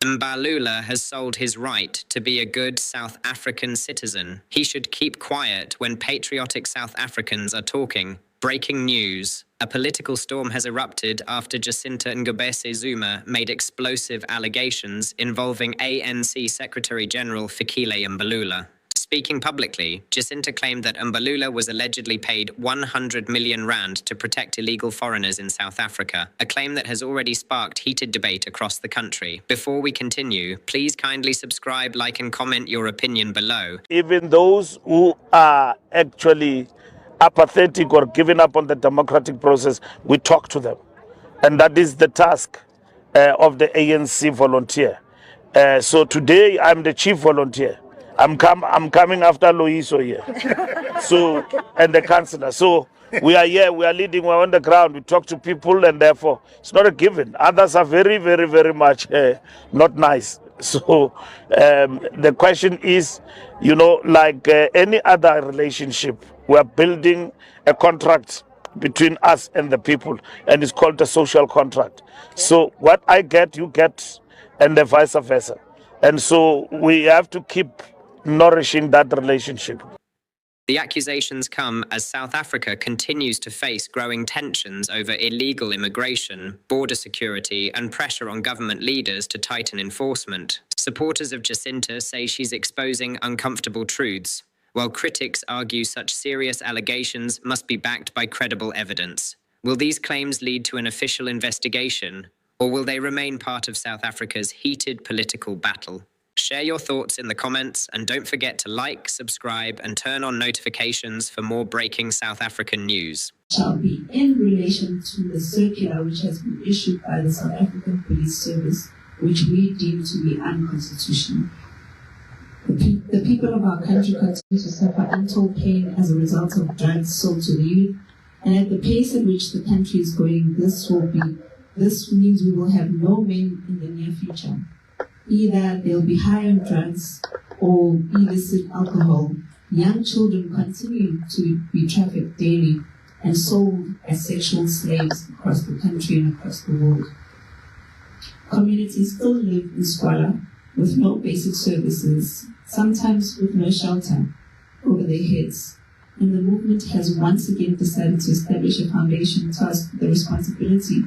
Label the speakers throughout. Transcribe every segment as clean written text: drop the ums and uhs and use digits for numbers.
Speaker 1: Mbalula has sold his right to be a good South African citizen. He should keep quiet when patriotic South Africans are talking. Breaking news. A political storm has erupted after Jacinta Ngobese-Zuma made explosive allegations involving ANC Secretary-General Fikile Mbalula. Speaking publicly, Jacinta claimed that Mbalula was allegedly paid 100 million rand to protect illegal foreigners in South Africa, a claim that has already sparked heated debate across the country. Before we continue, please kindly subscribe, like and comment your opinion below.
Speaker 2: Even those who are actually apathetic or giving up on the democratic process, we talk to them. And that is the task of the ANC volunteer. So today I'm the chief volunteer. I'm coming after Loiso here. So, and the councillor. So we are here, we are leading, we're on the ground, we talk to people, and therefore it's not a given. Others are very, very, very much not nice. So the question is, you know, like any other relationship, we are building a contract between us and the people, and it's called a social contract. So what I get, you get, and the vice versa. And so we have to keep nourishing that relationship.
Speaker 1: The accusations come as South Africa continues to face growing tensions over illegal immigration, border security, and pressure on government leaders to tighten enforcement. Supporters of Jacinta say she's exposing uncomfortable truths, while critics argue such serious allegations must be backed by credible evidence. Will these claims lead to an official investigation, or will they remain part of South Africa's heated political battle? Share your thoughts in the comments, and don't forget to like, subscribe, and turn on notifications for more breaking South African news.
Speaker 3: Shall be in relation to the circular which has been issued by the South African Police Service, which we deem to be unconstitutional. The people of our country continue to suffer untold pain as a result of drugs sold to the youth, and at the pace at which the country is going, this means we will have no men in the near future. Either they'll be high on drugs or illicit alcohol. Young children continue to be trafficked daily and sold as sexual slaves across the country and across the world. Communities still live in squalor with no basic services, sometimes with no shelter over their heads. And the movement has once again decided to establish a foundation tasked with the responsibility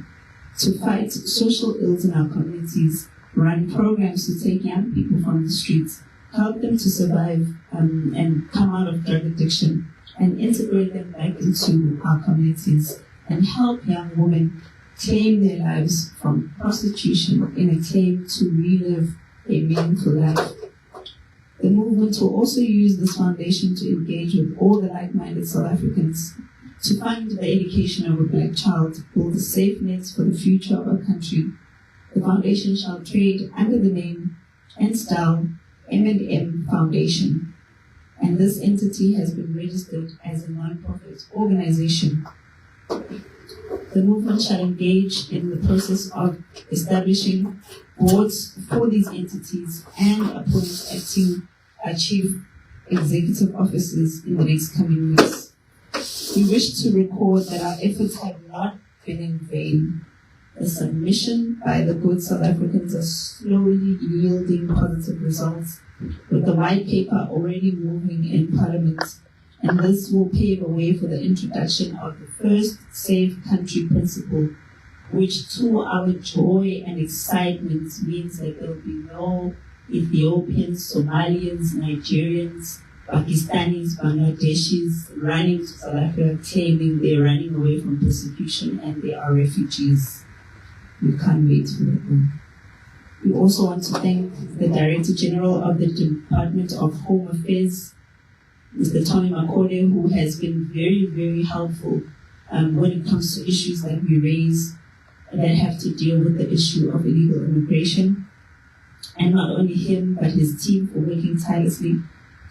Speaker 3: to fight social ills in our communities, run programs to take young people from the streets, help them to survive and come out of drug addiction, and integrate them back into our communities, and help young women claim their lives from prostitution in a claim to relive a meaningful life. The movement will also use this foundation to engage with all the like-minded South Africans to fund the education of a black child, build a safe nets for the future of our country. The foundation shall trade under the name and style R100M Foundation, and this entity has been registered as a non-profit organization. The movement shall engage in the process of establishing boards for these entities and appoint acting chief executive officers in the next coming weeks. We wish to record that our efforts have not been in vain. The submission by the good South Africans are slowly yielding positive results, with the white paper already moving in Parliament, and this will pave a way for the introduction of the first safe country principle, which to our joy and excitement means that there will be no Ethiopians, Somalians, Nigerians, Pakistanis, Bangladeshis running to South Africa claiming they're running away from persecution and they are refugees. We can't wait for it. We also want to thank the Director General of the Department of Home Affairs, Mr. Tommy Makode, who has been very, very helpful when it comes to issues that we raise that have to deal with the issue of illegal immigration. And not only him, but his team for working tirelessly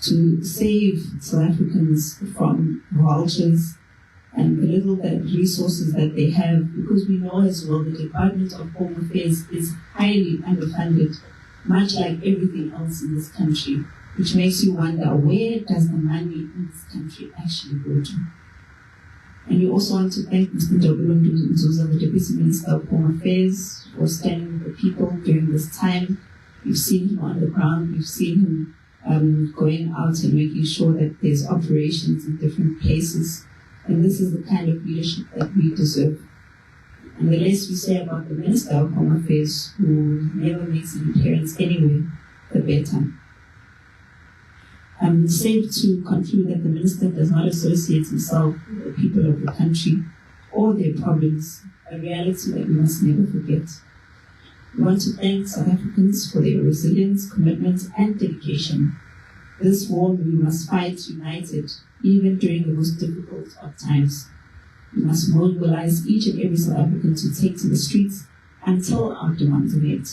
Speaker 3: to save South Africans from vultures and the little resources that they have, because we know as well the Department of Home Affairs is highly underfunded, much like everything else in this country, which makes you wonder, where does the money in this country actually go to? And we also want to thank Mr. Nzuza, the Deputy Minister of Home Affairs, for standing with the people during this time We've seen him on the ground. We've seen him going out and making sure that there's operations in different places. And this is the kind of leadership that we deserve. And the less we say about the Minister of Home Affairs, who never makes an appearance anyway, the better. I'm safe to conclude that the Minister does not associate himself with the people of the country or their problems, a reality that we must never forget. We want to thank South Africans for their resilience, commitment, and dedication. This war we must fight united, even during the most difficult of times. We must mobilize each and every South African to take to the streets until our demands are met.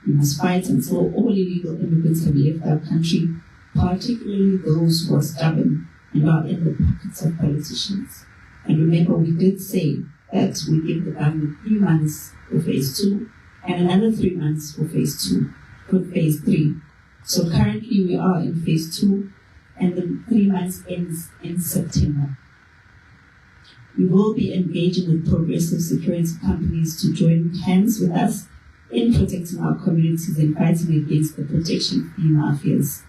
Speaker 3: We must fight until all illegal immigrants have left our country, particularly those who are stubborn and are in the pockets of politicians. And remember, we did say that we give the government 3 months for phase 2 and another 3 months for phase 3. So currently we are in phase 2 and the 3 months ends in September. We will be engaging with progressive security companies to join hands with us in protecting our communities and fighting against the protection fee mafias.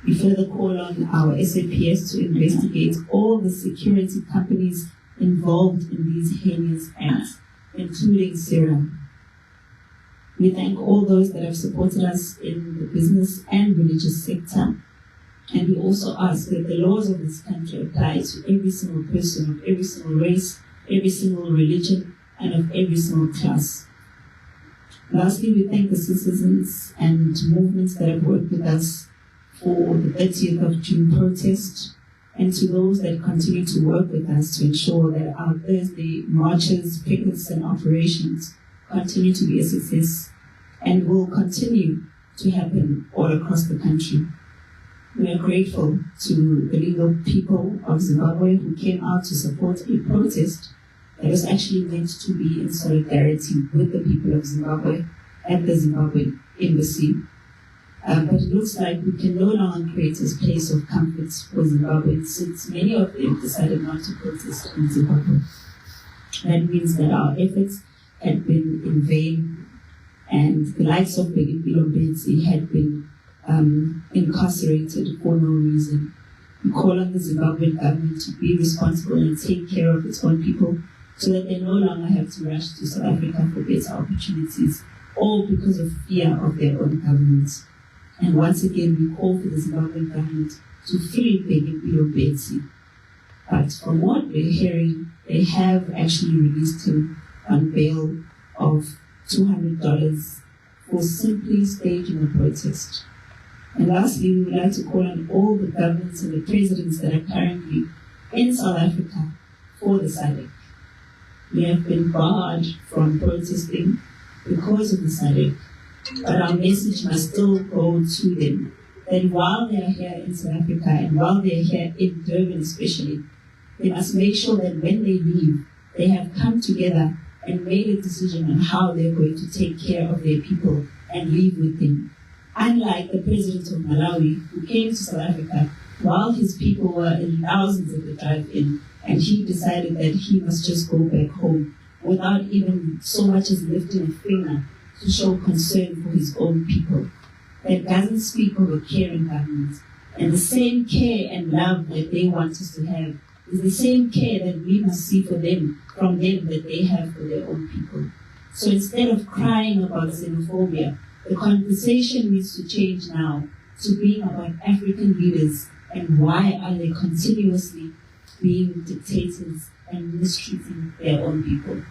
Speaker 3: We further call on our SAPS to investigate all the security companies involved in these heinous acts, including Syria. We thank all those that have supported us in the business and religious sector. And we also ask that the laws of this country apply to every single person of every single race, every single religion, and of every single class. Lastly, we thank the citizens and movements that have worked with us for the 30th of June protest, and to those that continue to work with us to ensure that our Thursday marches, pickets, and operations continue to be a success and will continue to happen all across the country. We are grateful to the legal people of Zimbabwe who came out to support a protest that was actually meant to be in solidarity with the people of Zimbabwe at the Zimbabwe embassy. But it looks like we can no longer create a place of comfort for Zimbabweans since many of them decided not to protest in Zimbabwe. That means that our efforts had been in vain, and the likes of Fikile Mbalula had been incarcerated for no reason. We call on the Zimbabwean government to be responsible and take care of its own people so that they no longer have to rush to South Africa for better opportunities, all because of fear of their own government. And once again, we call for the Zimbabwean government to free Fikile Mbalula. But from what we're hearing, they have actually released him on bail of $200 for simply staging a protest. And lastly, we would like to call on all the governments and the presidents that are currently in South Africa for the SADC. We have been barred from protesting because of the SADC, but our message must still go to them that while they are here in South Africa and while they are here in Durban especially, they must make sure that when they leave, they have come together and made a decision on how they're going to take care of their people and live with them. Unlike the president of Malawi, who came to South Africa while his people were in thousands at the drive-in, and he decided that he must just go back home without even so much as lifting a finger to show concern for his own people. That doesn't speak of a caring government. And the same care and love that they want us to have is the same care that we must see from them that they have for their own people. So instead of crying about xenophobia, the conversation needs to change now to being about African leaders and why are they continuously being dictators and mistreating their own people.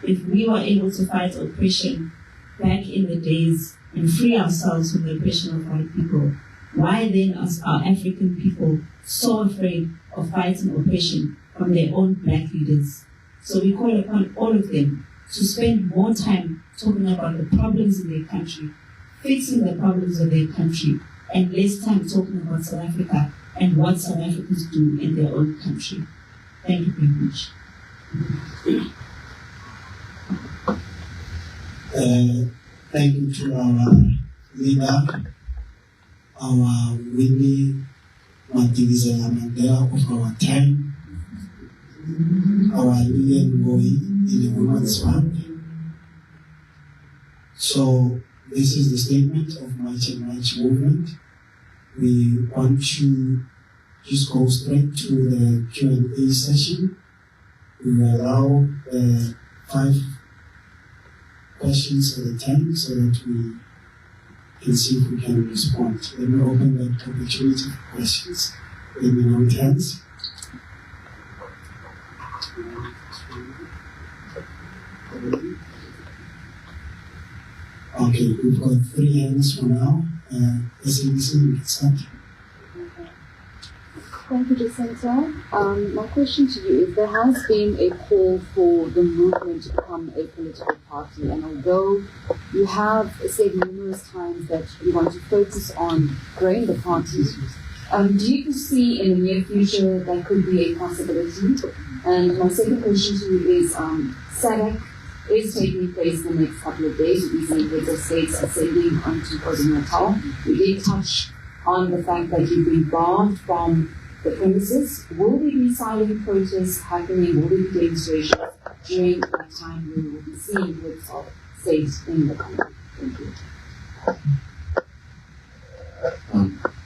Speaker 3: If we were able to fight oppression back in the days and free ourselves from the oppression of white people, why then are African people so afraid of fighting oppression from their own black leaders? So we call upon all of them to spend more time talking about the problems in their country, fixing the problems of their country, and less time talking about South Africa and what South Africans do in their own country. Thank you very much.
Speaker 4: Thank you to our leader, our Winnie Madikizela Mandela of our time, our Lillian Boy in the Women's Fund. So this is the statement of March and March movement. We want to just go straight to the Q&A session. We will allow 5 questions at a time so that we can see if we can respond. Let me open that opportunity for questions. Let me know hands. Okay, we've got 3 hands for now. SABC, we can start.
Speaker 5: Thank you, Jacinta. My question to you is, there has been a call for the movement to become a political party, and although you have said numerous times that you want to focus on growing the party, do you foresee in the near future that could be a possibility? And my second question to you is, SADC is taking place in the next couple of days. We see heads of states ascending onto KwaZulu-Natal. We did touch on the fact that you've been barred from the premises. Will there be silent protests happening? Will there be demonstrations during that time when we will be seeing heads of states in the country? Thank you.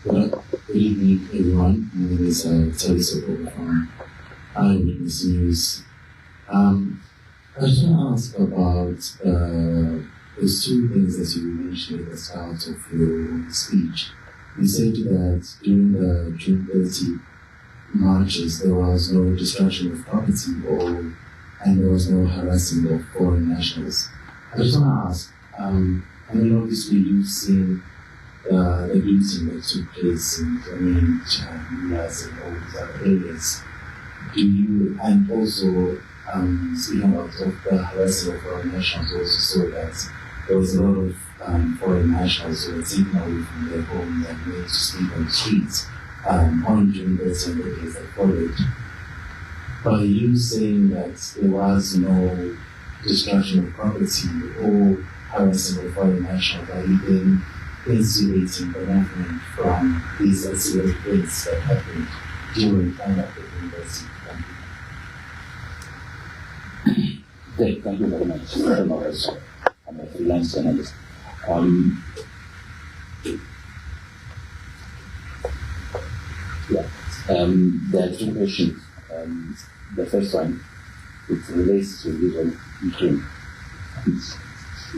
Speaker 6: Good evening, everyone. My name is Terry Soko from Eyewitness News. I just want to ask about those 2 things that you mentioned at the start of your speech. You said that during the June 30 marches, there was no destruction of property and there was no harassing of foreign nationals. I just want to ask, I mean, obviously you've seen the looting that took place in US and all these other areas. And also, speaking about the harassing of foreign nationals, also saw that there was a lot of foreign nationals who were taken away from their homes and made to sleep on the streets on June 30 and the days that followed. By you saying that there was no destruction of property or harassing of foreign nationals, are you then insulating the movement from these ancillary events that happened during and after the university?
Speaker 7: Thank you very much. I'm a freelance journalist. There are 2 questions. The first one, it relates to Ukraine.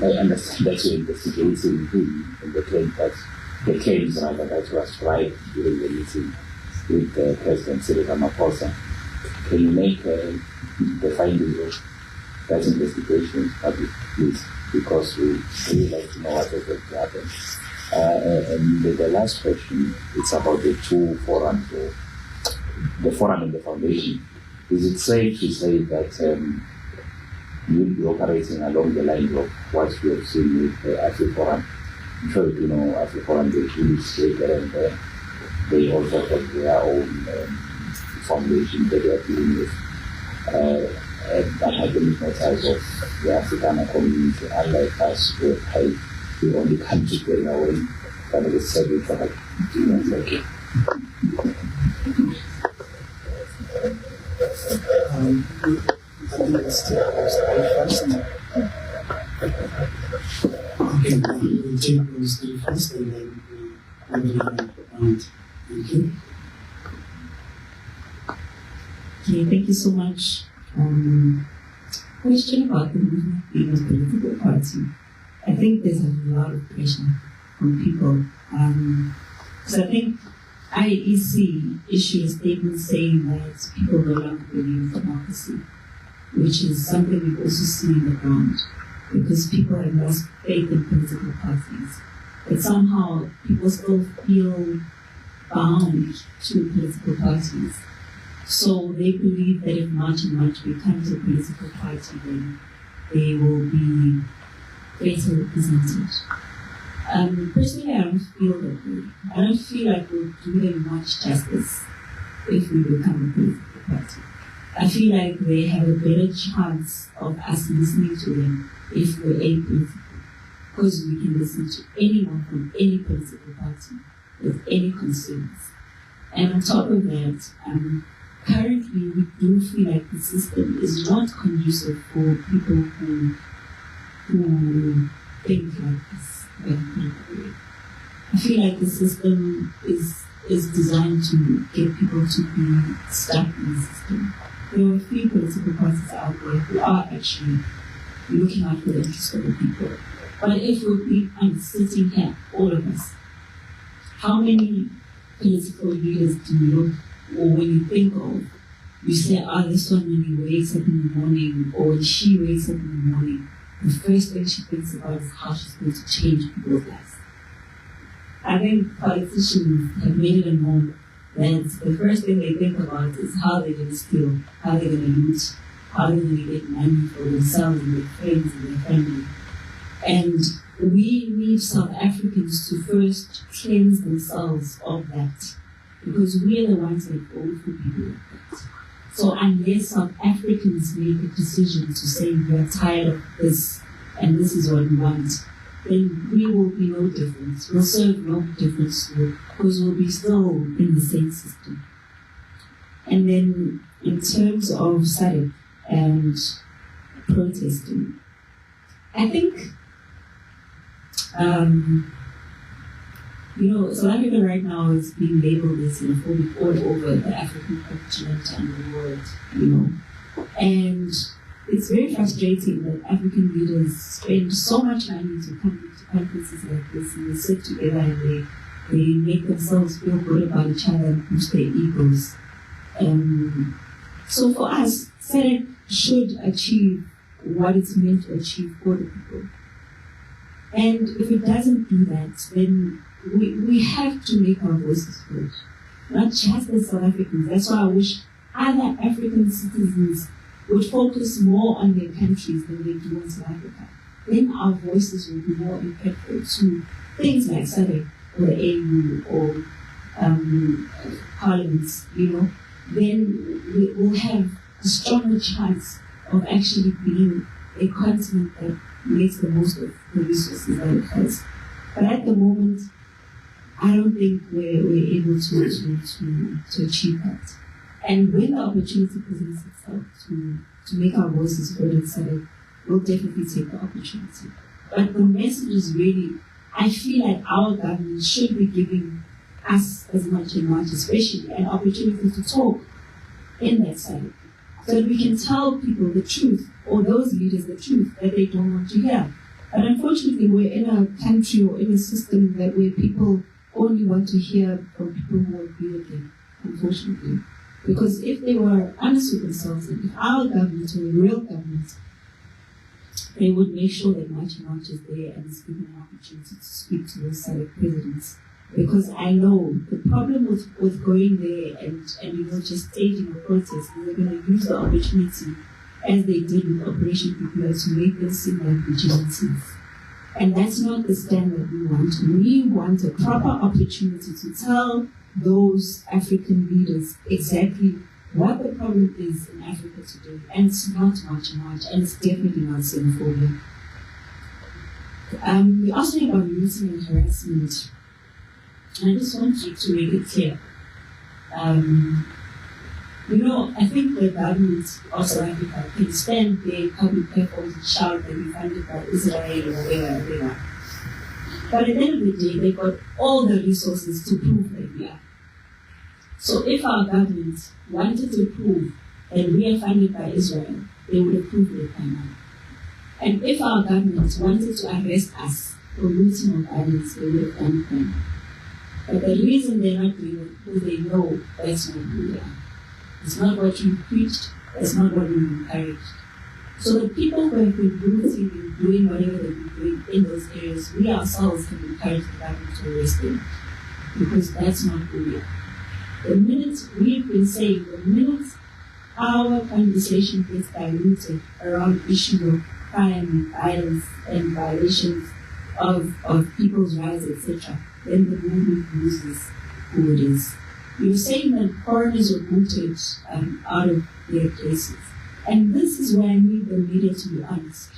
Speaker 7: I understand that you're investigating him in the claims rather that was right during the meeting with President Cyril Ramaphosa. Can you make the findings of that investigation public, please? Because we really like to know what is going to happen. And the last question, it's about the 2 forums, the forum and the foundation. Is it safe to say that you'll be operating along the lines of what we have seen with the AfriForum? I'm sure you know AfriForum, they do straight and they also have their own foundation that they are dealing with. But I believe no ties of the African community, unlike us, who we only come together when family service for like okay.
Speaker 4: Okay, we'll take those 3 first and then we'll round. Thank you.
Speaker 3: Okay, thank you so much. Question about the movement being a political party. I think there's a lot of pressure on people. Because I think IEC issued a statement saying that people no longer believe in democracy, which is something we've also seen on the ground, because people have lost faith in political parties. But somehow people still feel bound to political parties. So they believe that if March and March becomes a political party, then they will be better represented. Personally, I don't feel that way. I don't feel like we'll do them much justice if we become a political party. I feel like they have a better chance of us listening to them if we're apolitical, because we can listen to anyone from any political party with any concerns. And on top of that, currently we do feel like the system is not conducive for people who think like this. I feel like the system is designed to get people to be stuck in the system. There are a few political parties out there who are actually looking out for the interests of the people. But if we are sitting here, all of us, how many political leaders do you look, or when you think of, you say, this one when he wakes up in the morning, or when she wakes up in the morning, the first thing she thinks about is how she's going to change people's lives. I think politicians have made it a norm that the first thing they think about is how they're going to steal, how they're going to loot, how they're going to get money for themselves and their friends and their family. And we need South Africans to first cleanse themselves of that, because we are the ones that vote for people like that. So unless South Africans make a decision to say we are tired of this and this is what we want, then we will be no difference. We'll serve no difference because we'll be still in the same system. And then in terms of SADC and protesting, I think, South Africa right now is being labeled as xenophobic all over the African continent and the world, And it's very frustrating that African leaders spend so much money to come to conferences like this, and they sit together and they make themselves feel good about each other and push their egos. So for us, SADC should achieve what it's meant to achieve for the people. And if it doesn't do that, then we have to make our voices heard, not just as South Africans. That's why I wish other African citizens would focus more on their countries than they do in South Africa. Then our voices will be more impactful to things like SADC or the AU or parliaments, Then we will have a stronger chance of actually being a continent that makes the most of the resources that it has. But at the moment, I don't think we're able to achieve that. And when the opportunity presents itself to make our voices heard and SADC, we'll definitely take the opportunity. But the message is really, I feel like our government should be giving us as much, especially an opportunity to talk in that SADC, so that we can tell people the truth, or those leaders the truth that they don't want to hear. But unfortunately, we're in a country or in a system where people only want to hear from people who agree with them, unfortunately. Because if they were honest with themselves, and if our government were a real government, they would make sure that March is there and is given an opportunity to speak to those SADC presidents. Because I know the problem with going there and just staging a protest is they're going to use the opportunity, as they did with Operation PPI, to make them seem like vigilantes. And that's not the standard we want. We want a proper opportunity to tell those African leaders exactly what the problem is in Africa today. And it's not much, and it's definitely not xenophobia. We also talking about looting and harassment. I just want you to make it clear. I think the government of South Africa can stand their public platforms and shout that we funded by Israel or whatever. But at the end of the day, they got all the resources to prove that we are. So if our government wanted to prove that we are funded by Israel, they would have proved it by now. And if our government wanted to arrest us for looting or violence, they would have done it by now. But the reason they're not doing it is because they know that's not who we are. It's not what you preached, that's not what we encouraged. So the people who have been looting and doing whatever they've been doing in those areas, we ourselves have encouraged the government to arrest them, because that's not who we are. The minute we've been saying, the minute our conversation gets diluted around issues of crime and violence and violations of people's rights, etc., then the movement loses who it is. You're saying that foreigners were booted out of their places. And this is where I need the media to be honest.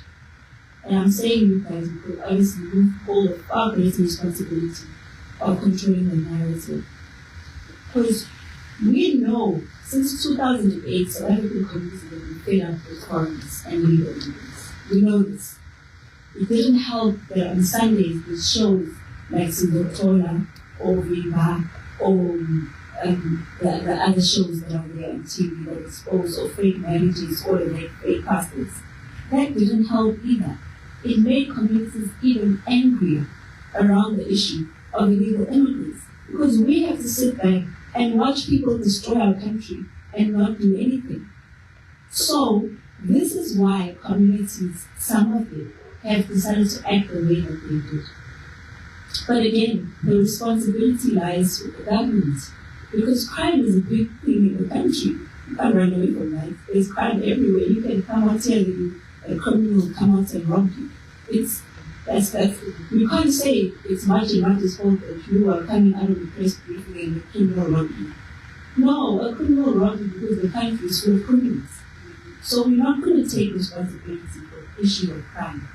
Speaker 3: And I'm saying you guys, because obviously you hold a far greater responsibility of controlling the narrative. Because we know since 2008, South African communities have been fed up with foreigners and legal immigrants. We know this. It didn't help that on Sundays the shows like Singotola or Viva or the other shows that are there on TV that expose of fake marriages or like fake pastors. That didn't help either. It made communities even angrier around the issue of illegal immigrants, because we have to sit back and watch people destroy our country and not do anything. So this is why communities, some of them, have decided to act the way that they did. But again, the responsibility lies with the government, because crime is a big thing in the country. You can't run away from that. There's crime everywhere. You can come out here and a criminal will come out and rob you. That's you can't say it's Martin's fault that you are coming out of the press briefing and the criminal robbed you. No, a criminal robbed you because the country is full of criminals. So we're not going to take responsibility for the issue of crime.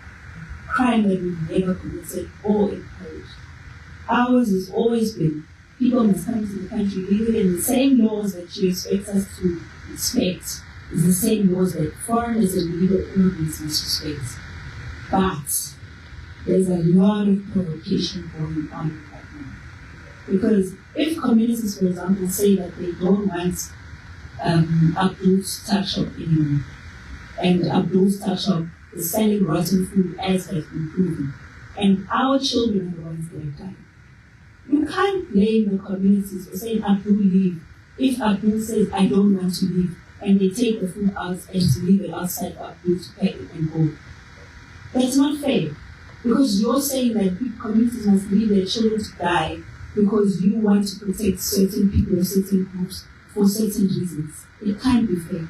Speaker 3: Crime that we've never committed or encouraged. Ours has always been, people must come to the country living in the same laws that you expect us to respect. It's the same laws that foreigners and illegal immigrants must respect. But there's a lot of provocation going on right now. Because if communities, for example, say that they don't want Abdul's tuck shop anymore, and Abdul's tuck shop is selling rotten food as has been proven, and our children are the ones that are dying, you can't blame the communities for saying Abdul leave. If Abdul says I don't want to leave, and they take the food out and to leave it outside for Abdul to pack it and go, that's not fair. Because you're saying that communities must leave their children to die because you want to protect certain people or certain groups for certain reasons. It can't be fair.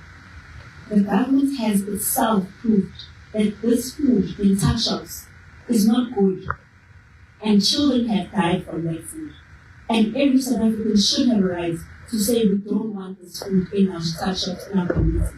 Speaker 3: The government has itself proved that this food in tuck shops is not good. And children have died from that food. And every South African should have a right to say we don't want this food in our tuck shops, in our communities.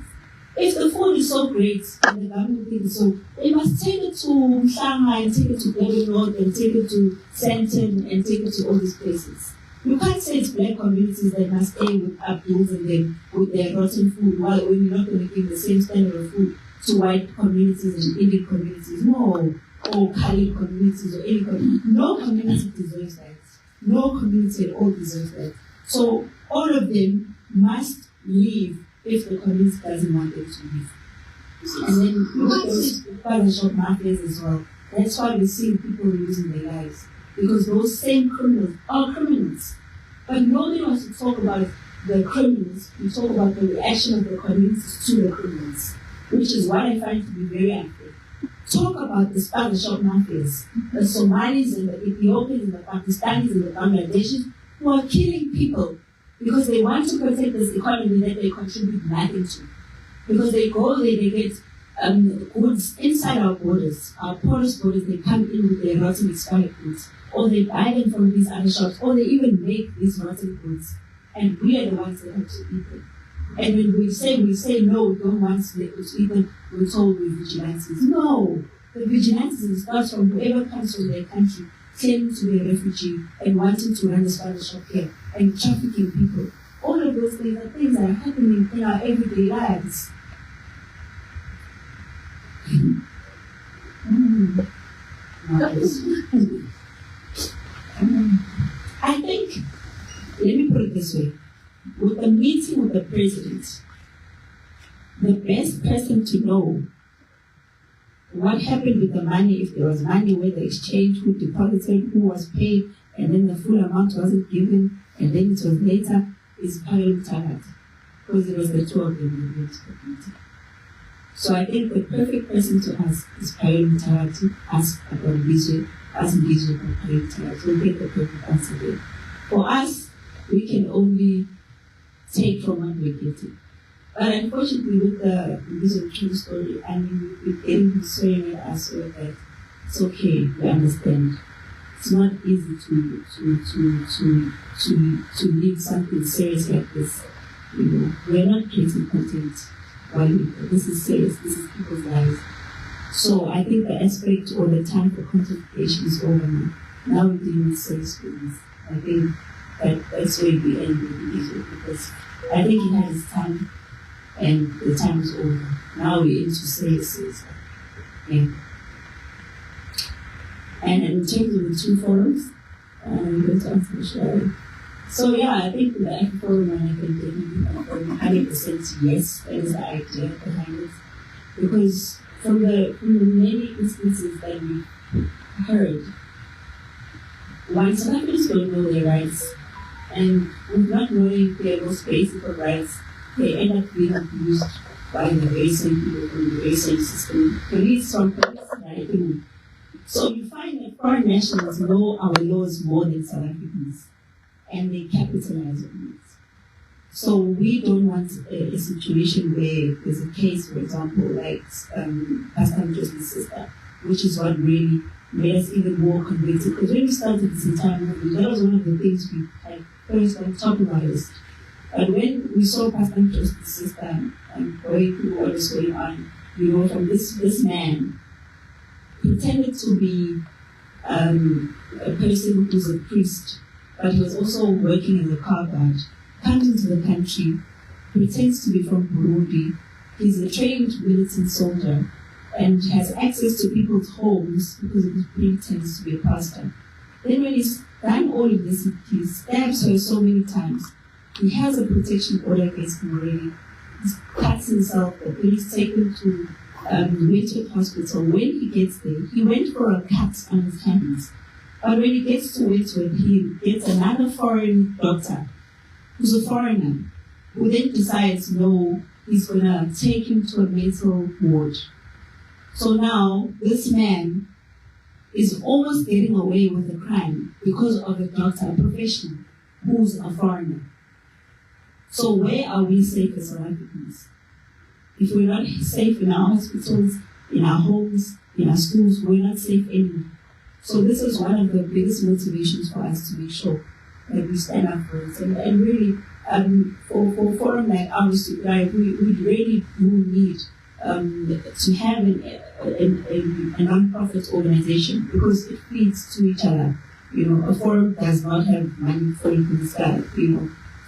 Speaker 3: If the food is so great and the government thinks so, they must take it to Shanghai and take it to Berlin Road and take it to Sandton and take it to all these places. You can't say it's black communities that must stay with Abduls and then with their rotten food while when you're not going to give the same standard of food to white communities and Indian communities. No. Or Khalid communities or any community. No community deserves that. No community at all deserves that. So all of them must leave if the community doesn't want them to leave. And then those father shop mafias as well. That's why we're seeing people losing their lives. Because those same criminals are criminals. But nobody wants to talk about the criminals. We talk about the reaction of the communities to the criminals, which is what I find to be very unfair. Talk about the father shop mafias, the Somalis and the Ethiopians and the Pakistanis and the Bangladeshis who are killing people because they want to protect this economy that they contribute nothing to. Because they go there, they get goods inside our borders, our porous borders, they come in with their rotten expired goods, or they buy them from these other shops, or they even make these rotten goods. And we are the ones that have to eat them. And when we say no, we don't want to eat them, we're told we're vigilantes. No, the vigilantes starts from whoever comes from their country, claiming to be a refugee and wanting to run a spider shop here and trafficking people. All of those things are things that are happening in our everyday lives. I think, let me put it this way, with the meeting with the president, the best person to know what happened with the money, if there was money, where the exchange, who deposited, who was paid, and then the full amount wasn't given, and then it was later, is Parliament Talat, because it was the two of them who went to the meeting. So I think the perfect person to ask is Parliament Talat, to ask about Ngizwe, ask Ngizwe about Parliament Talat. We'll get the perfect answer there. For us, we can only take from what we're getting. But unfortunately, with the Ngizwe true story, I mean, we're getting persuaded as well that it's okay, we understand. It's not easy to leave something serious like this. You know, we're not creating content while this is serious, this is people's lives. So I think the aspect or the time for content creation is over now. Now we're dealing with serious things. I think that's where we end with Ngizwe, because I think he had his time and the time is over. Now we're into serious things. Yeah. And in terms of the two forums, I'm going to answer Michelle. So yeah, I think the Afro-Forum, and I can definitely 100% yes, that is the idea behind it. Because from the many instances that we've heard, one, South Africans don't know their rights, and with not knowing their most basic of rights, they end up being abused by the very same people from the very same system. Police, right? So you find that foreign nationals know our laws more than South Africans, and they capitalize on it. So we don't want a situation where there's a case, for example, like Pastor Joseph's sister, which is what really made us even more convicted. Because when we started this entire movement, that was one of the things we had first on top of our list. But when we saw Pastor Joseph's sister going through what was going on, from this man pretended to be a person who's a priest, but he was also working in the car guard, comes into the country, pretends to be from Burundi. He's a trained militant soldier and has access to people's homes because of his pretense to be a pastor. Then when he's done all of this, he stabs her so many times. He has a protection order against him already. He cuts himself. The police take him to Wentworth Hospital. When he gets there, he went for a cut on his hands. But when he gets to Wentworth, he gets another foreign doctor who's a foreigner, who then decides, no, he's going to take him to a mental ward. So now this man is almost getting away with the crime because of a doctor, a professional, who's a foreigner. So where are we safe as South Africans? If we're not safe in our hospitals, in our homes, in our schools, we're not safe anymore. So this is one of the biggest motivations for us to make sure that we stand up for it. And really, for a forum like ours, we really do need to have a non-profit organization, because it feeds to each other. A forum does not have money falling from the sky.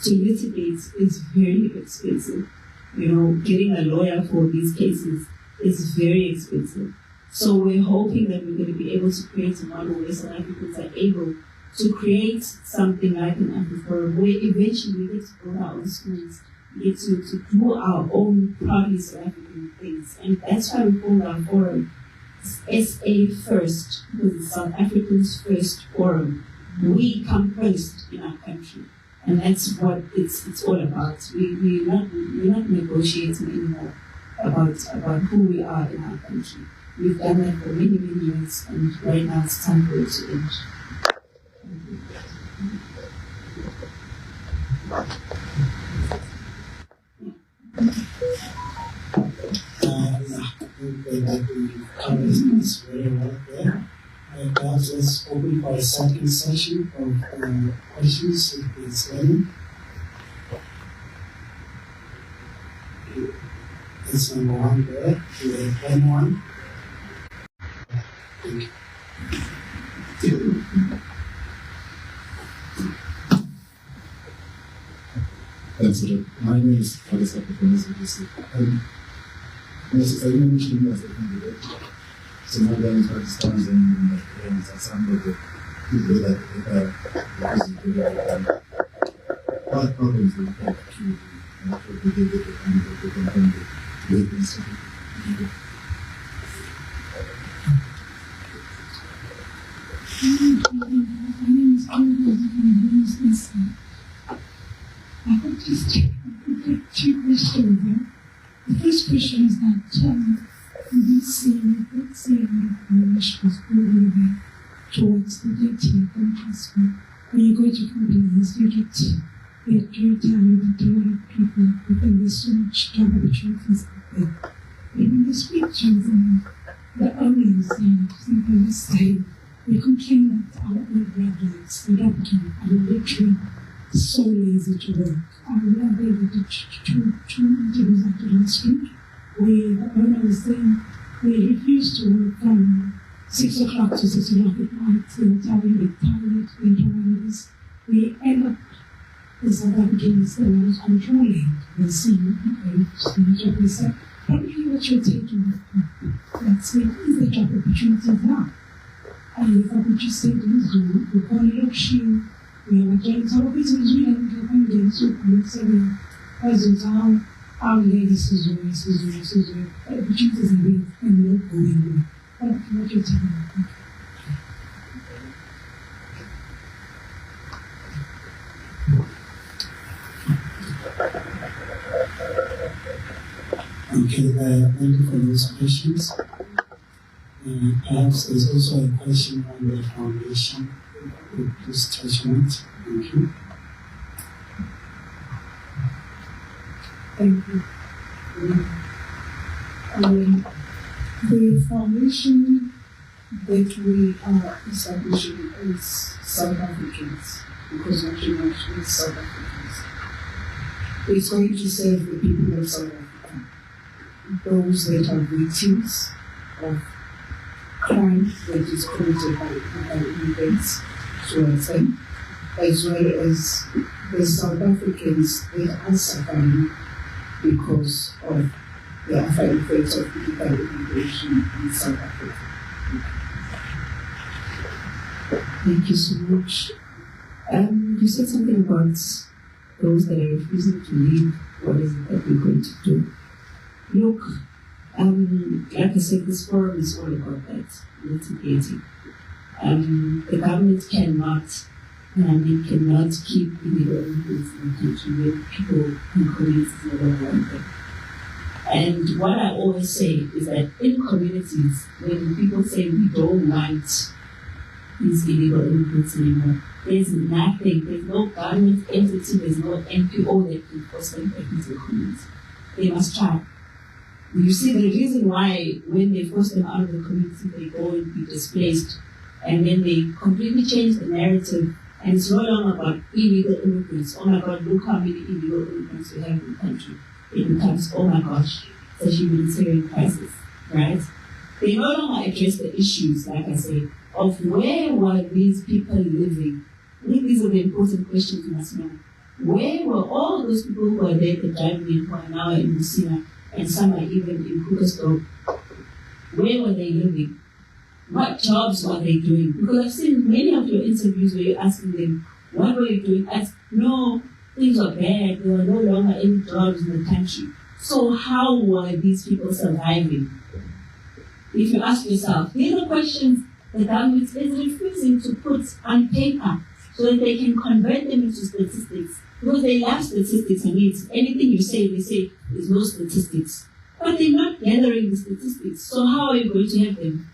Speaker 3: To litigate is very expensive. Getting a lawyer for these cases is very expensive. So we're hoping that we're going to be able to create a model where South Africans are able to create something like an Afro-Forum, where eventually we get to build our own schools, we get to do our own proudly South African things. And that's why we call our forum SA First, because it's South Africans First Forum. We come first in our country. And that's what it's all about. We're not negotiating anymore about who we are in our country. We've done that for many, many years, and right now it's time for it to end.
Speaker 4: This very well there. Perhaps let's open for a second session of questions, if there's any. That's number one there. Do we have anyone? Thank you.
Speaker 6: Thanks, Richard. My name is Professor Fikile Mbalula. I mentioned as a candidate, Somalians, Pakistanis, and Nigerians are some of the people that because of the what problems they have to be able to handle the weapons.
Speaker 8: I have just two questions there. The first question is that we do see a lot of nationals moving there towards the dirty countries. When you go to companies, you get very tired, a lot of people, and there's so much job opportunities out there. In the pictures and the owners sometimes say, we complain that our own graduates, the doctors, are literally so lazy to work. We are able to interviews after last week, where the owner was saying we refuse to work from 6 o'clock to 6 o'clock at night. They'll tell you we're tired, we don't want this. We end up, the South Africans, that was controlling the scene, and we said, probably what you're taking, that's it, is the job opportunities now. if I could just say to Zulu, we call it auction, we have a game, so it's really like a so collective as our ladies is opportunities and not going on. What you tell me?
Speaker 4: Okay, thank you for those questions. Perhaps there's also a question on the foundation. Please touch on it. Thank you.
Speaker 8: Thank you. The foundation that we are establishing is South Africans, because what you mentioned is South Africans. It's going to serve the people of South Africa, those that are victims of crime that is committed by immigrants towards them, as well as the South Africans that are suffering because of the after effects of illegal immigration in South Africa.
Speaker 3: Thank you so much. You said something about those that are refusing to leave. What is it that we're going to do? Look, like I said, this forum is all about that, litigating. The government cannot keep illegal immigrants in the country where people and communities never want them. And what I always say is that in communities, when people say we don't want these illegal immigrants anymore, there's nothing, there's no government entity, there's no NPO that can force them back into the community. They must try. You see, the reason why when they force them out of the community, they go and be displaced, and then they completely change the narrative, and it's no longer about illegal immigrants. Oh my God, look how many illegal immigrants we have in the country. It becomes, oh my gosh, it's a humanitarian crisis, right? They no longer address the issues, like I say, of where were these people living. I think these are the important questions we must know. Where were all those people who are there at the driving who are now in Musina, and some are even in Krugersdorp? Where were they living? What jobs were they doing? Because I've seen many of your interviews where you're asking them, what were you doing? No, things were bad. There were no longer any jobs in the country. So how were these people surviving? If you ask yourself, these are questions the government is refusing to put on paper so that they can convert them into statistics. Because they love statistics, and it's anything you say, they say there's no statistics. But they're not gathering the statistics. So how are you going to have them?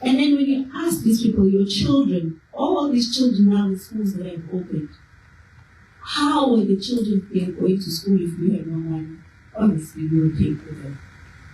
Speaker 3: And then when you ask these people, your children, all these children now in schools that have opened, how are the children going to school if we have no money? Obviously, we will pay for them,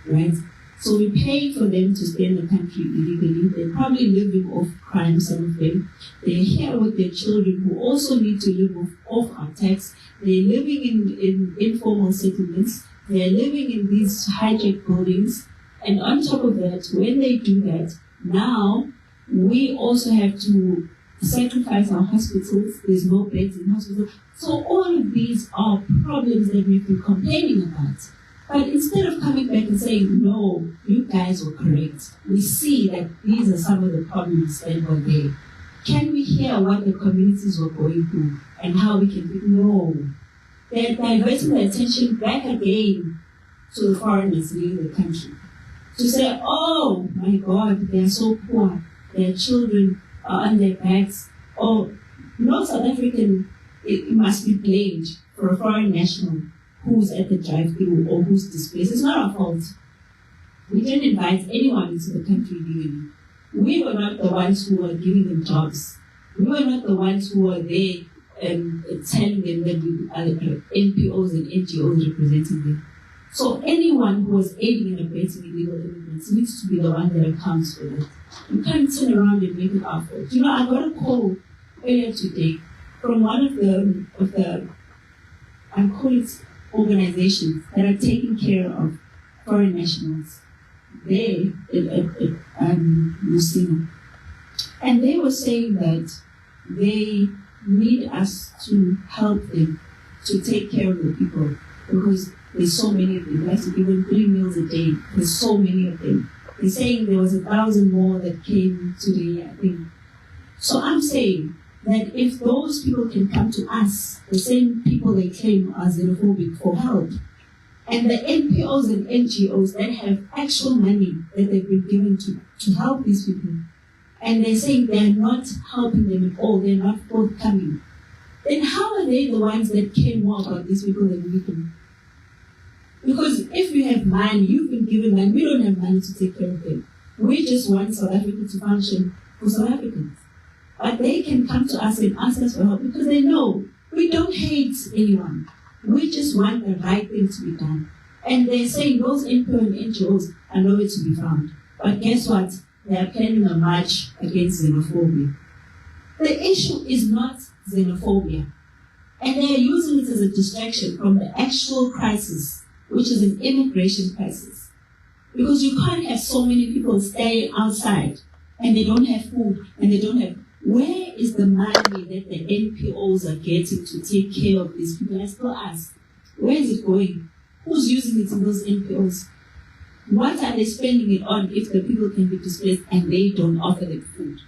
Speaker 3: right? So we pay for them to stay in the country illegally. They're probably living off crime, some of them. They're here with their children who also need to live off our tax. They're living in informal settlements. They're living in these hijacked buildings. And on top of that, when they do that, now we also have to sacrifice our hospitals. There's no beds in hospitals. So all of these are problems that we've been complaining about. But instead of coming back and saying, no, you guys were correct, we see that these are some of the problems that were there. Can we hear what the communities were going through and how we can think, no. They're diverting the attention back again to the foreigners leaving the country. To say, oh my God, they're so poor, their children are on their backs. Oh, no South African it must be blamed for a foreign national who's at the drive-thru or who's displaced. It's not our fault. We didn't invite anyone into the country legally. We were not the ones who were giving them jobs. We were not the ones who were there telling them that we are NPOs and NGOs representing them. So anyone who was aiding and abetting illegal immigrants needs to be the one that accounts for that. You can't turn around and make it our fault. You know, I got a call earlier today from one of the I call it organizations that are taking care of foreign nationals there at Musina. And they were saying that they need us to help them to take care of the people because there's so many of them. We have to give them 3 meals a day. There's so many of them. They're saying there was 1,000 more that came today, I think. So I'm saying that if those people can come to us, the same people they claim are xenophobic, for help, and the NPOs and NGOs that have actual money that they've been given to help these people, and they're saying they're not helping them at all, they're not forthcoming, then how are they the ones that care more about these people than we do? Because if you have money, you've been given money, we don't have money to take care of them. We just want South Africa to function for South Africans. But they can come to us and ask us for help because they know we don't hate anyone. We just want the right thing to be done. And they're saying those NPO and NGOs are nowhere to be found. But guess what? They are planning a march against xenophobia. The issue is not xenophobia. And they are using it as a distraction from the actual crisis, which is an immigration crisis. Because you can't have so many people staying outside and they don't have food and they don't have... Where is the money that the NPOs are getting to take care of these people? I still ask, where is it going? Who's using it in those NPOs? What are they spending it on if the people can be displaced and they don't offer them food?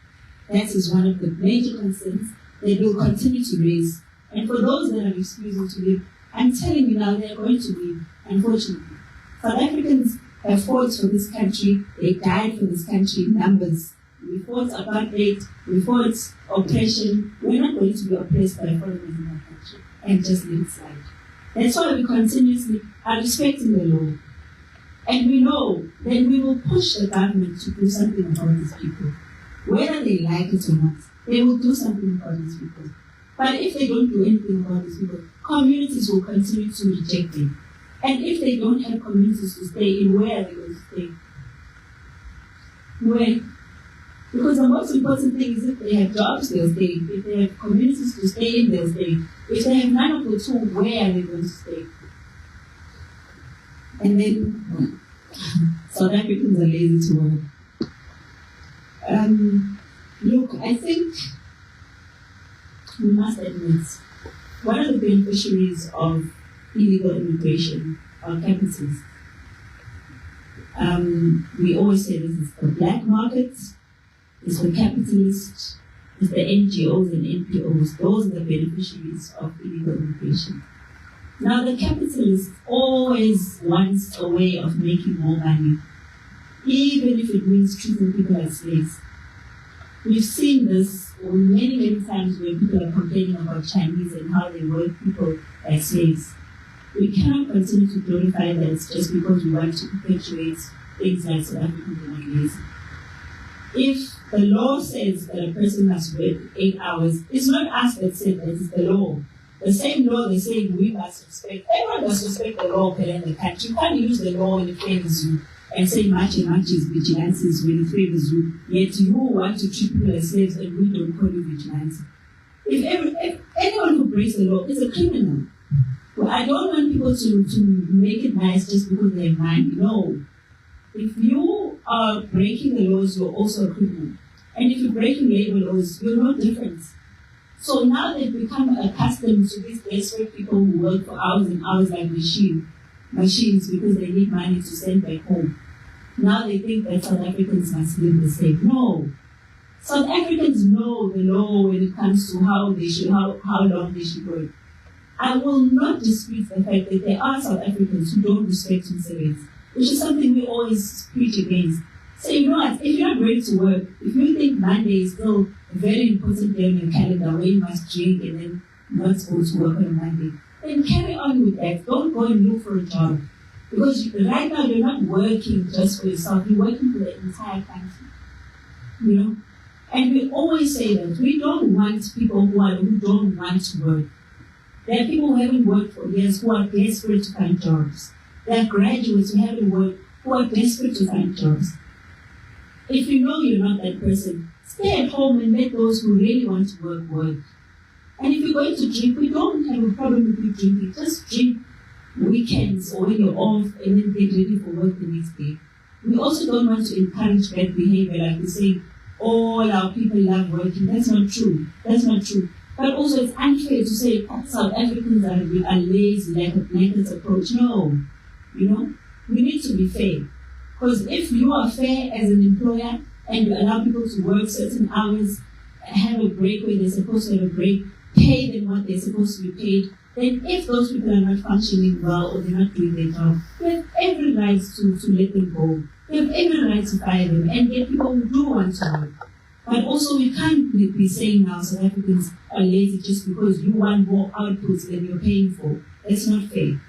Speaker 3: That is one of the major concerns that we'll continue to raise. And for those that are refusing to leave, I'm telling you now, they're going to leave, unfortunately. South Africans have fought for this country, they died for this country in numbers. We fought apartheid, we fought oppression. We're not going to be oppressed by foreigners in our country and just leave it slide. That's why we continuously are respecting the law. And we know that we will push the government to do something about these people. Whether they like it or not, they will do something about these people. But if they don't do anything about these people, communities will continue to reject them. And if they don't have communities to stay in, where are they going to stay? Where? Because the most important thing is if they have jobs, they'll stay. If they have communities to stay in, they'll stay. If they have none of the two, where are they going to stay? And then South Africans are lazy to work. Look, I think we must admit, one of the beneficiaries of illegal immigration are capitalists. We always say this is the black market, it's the capitalists, it's the NGOs and NPOs. Those are the beneficiaries of illegal immigration. Now, the capitalist always wants a way of making more money, even if it means treating people as slaves. We've seen this many, many times where people are complaining about Chinese and how they work people as slaves. We cannot continue to glorify that just because we want to perpetuate things like South Africans are not lazy. If the law says that a person must work 8 hours, it's not us that said that, it's the law. The same law they say we must respect. Everyone must respect the law in the country. You can't use the law when it favors you and say much and much is vigilantes when it favors you, yet you want to treat people as slaves and we don't call you vigilantes. If anyone who breaks the law is a criminal. Well, I don't want people to make it nice just because they're mine. No. If you are breaking the laws, you're also a criminal. And if you're breaking labor laws, you're no different. So now they've become accustomed to these desperate people who work for hours and hours like machines because they need money to send back home. Now they think that South Africans must live the same. No. South Africans know the law when it comes to how long they should work. I will not dispute the fact that there are South Africans who don't respect themselves, which is something we always preach against. So you know what, if you're not ready to work, if you think Monday is still a very important day on your calendar where you must drink and then not go to work on Monday, then carry on with that. Don't go and look for a job. Because right now you're not working just for yourself, you're working for the entire country. You know? And we always say that we don't want people who don't want to work. There are people who haven't worked for years who are desperate to find jobs. There are graduates who haven't worked who are desperate to find jobs. If you know you're not that person, stay at home and let those who really want to work. And if you're going to drink, we don't have a problem with you drinking. Just drink weekends or when you're off and then get ready for work the next day. We also don't want to encourage bad behavior like we say, all our people love working. That's not true. That's not true. But also it's unfair to say South Africans are lazy, like a blanket approach. No. You know, we need to be fair. Because if you are fair as an employer and you allow people to work certain hours, have a break where they're supposed to have a break, pay them what they're supposed to be paid, then if those people are not functioning well or they're not doing their job, we have every right to let them go. We have every right to fire them and get people who do want to work. But also we can't be saying now South Africans are lazy just because you want more outputs than you're paying for. That's not fair.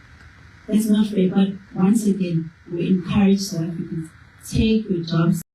Speaker 3: That's not fair. But once again, we encourage South Africans, take your jobs